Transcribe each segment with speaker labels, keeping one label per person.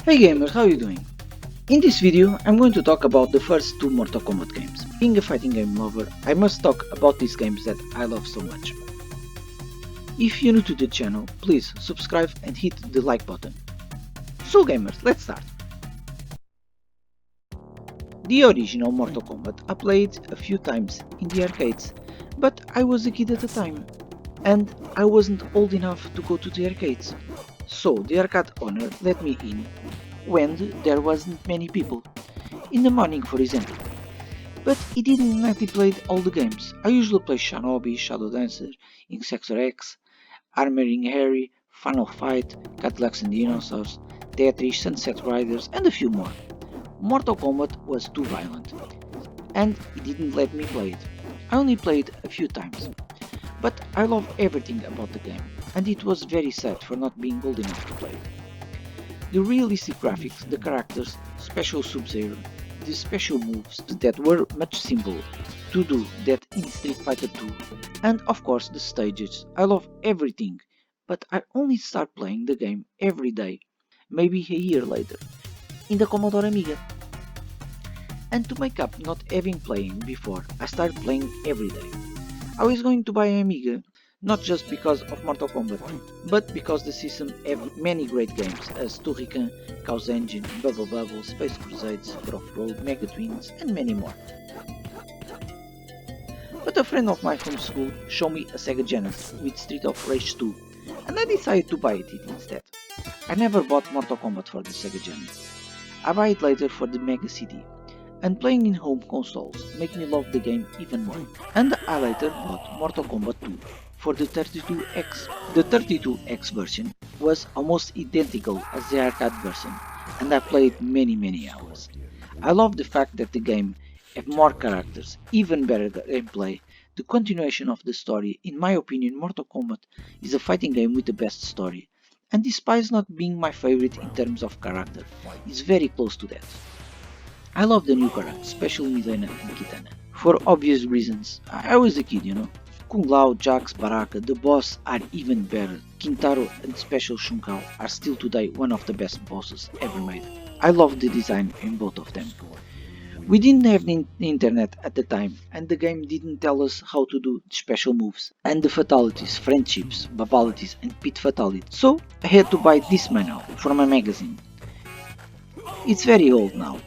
Speaker 1: Hey gamers, how are you doing? In this video, I'm going to talk about the first two Mortal Kombat games. Being a fighting game lover, I must talk about these games that I love so much. If you're new to the channel, please subscribe and hit the like button. So gamers, let's start. The original Mortal Kombat I played a few times in the arcades, but I was a kid at the time, and I wasn't old enough to go to the arcades. So the arcade owner let me in when there wasn't many people, in the morning for example. But he didn't let me play all the games. I usually play Shinobi, Shadow Dancer, Insector X, Armoring Harry, Final Fight, Cadillacs and Dinosaurs, Tetris, Sunset Riders and a few more. Mortal Kombat was too violent, and he didn't let me play it. I only played a few times. But I love everything about the game, and it was very sad for not being old enough to play it. The realistic graphics, the characters, special Sub-Zero, the special moves that were much simpler to do than in Street Fighter 2, and of course the stages. I love everything, but I only start playing the game every day, maybe a year later, in the Commodore Amiga. And to make up not having playing before, I started playing every day. I was going to buy an Amiga, not just because of Mortal Kombat, but because the system had many great games as Turrican, Chaos Engine, Bubble Bubble, Space Crusades, Off-Road, Mega Twins and many more. But a friend of mine from school showed me a Sega Genesis with Street of Rage 2, and I decided to buy it instead. I never bought Mortal Kombat for the Sega Genesis. I buy it later for the Mega CD. And playing in home consoles make me love the game even more. And I later bought Mortal Kombat 2 for the 32X. The 32X version was almost identical as the arcade version, and I played many hours. I love the fact that the game had more characters, even better gameplay, the continuation of the story. In my opinion, Mortal Kombat is a fighting game with the best story, and despite not being my favorite in terms of character, it's very close to that. I love the new characters, especially Mileena and Kitana. For obvious reasons, I was a kid, you know. Kung Lao, Jax, Baraka, the boss are even better. Kintaro and Special Shun Kao are still today one of the best bosses ever made. I love the design in both of them. We didn't have the internet at the time, and the game didn't tell us how to do the special moves, and the fatalities, friendships, babalities and pit fatalities. So I had to buy this manual from a magazine. It's very old now.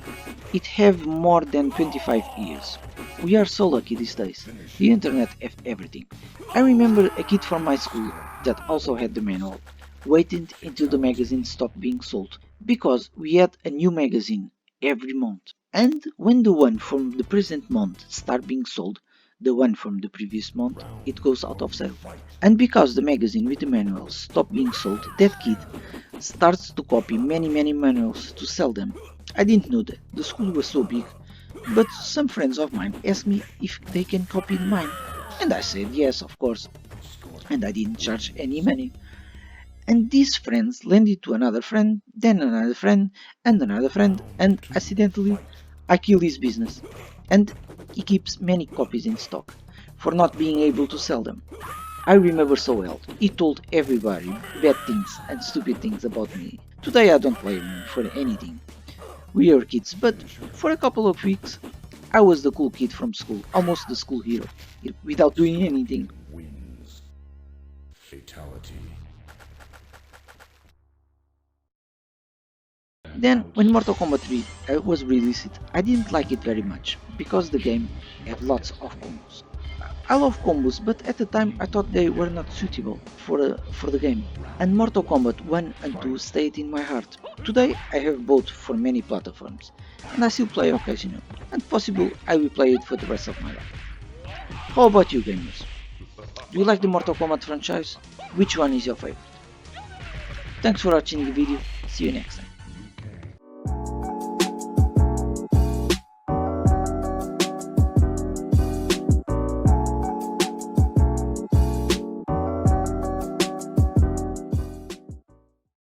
Speaker 1: It have more than 25 years. We are so lucky these days. The internet have everything. I remember a kid from my school that also had the manual, waited until the magazine stopped being sold, because we had a new magazine every month. And when the one from the present month start being sold, the one from the previous month, it goes out of sale. And because the magazine with the manuals stopped being sold, that kid starts to copy many manuals to sell them. I didn't know that, the school was so big, but some friends of mine asked me if they can copy mine, and I said yes, of course, and I didn't charge any money. And these friends lent it to another friend, then another friend, and another friend, and accidentally I killed his business, and he keeps many copies in stock, for not being able to sell them. I remember so well, he told everybody bad things and stupid things about me. Today I don't blame him for anything. We were kids, but for a couple of weeks I was the cool kid from school, almost the school hero, without doing anything.
Speaker 2: Wins. Fatality.
Speaker 1: Then, when Mortal Kombat 3 was released, I didn't like it very much, because the game had lots of combos. I love combos, but at the time I thought they were not suitable for the game, and Mortal Kombat 1 and 2 stayed in my heart. Today I have both for many platforms, and I still play occasionally, and possibly I will play it for the rest of my life. How about you gamers? Do you like the Mortal Kombat franchise? Which one is your favorite? Thanks for watching the video, see you next time.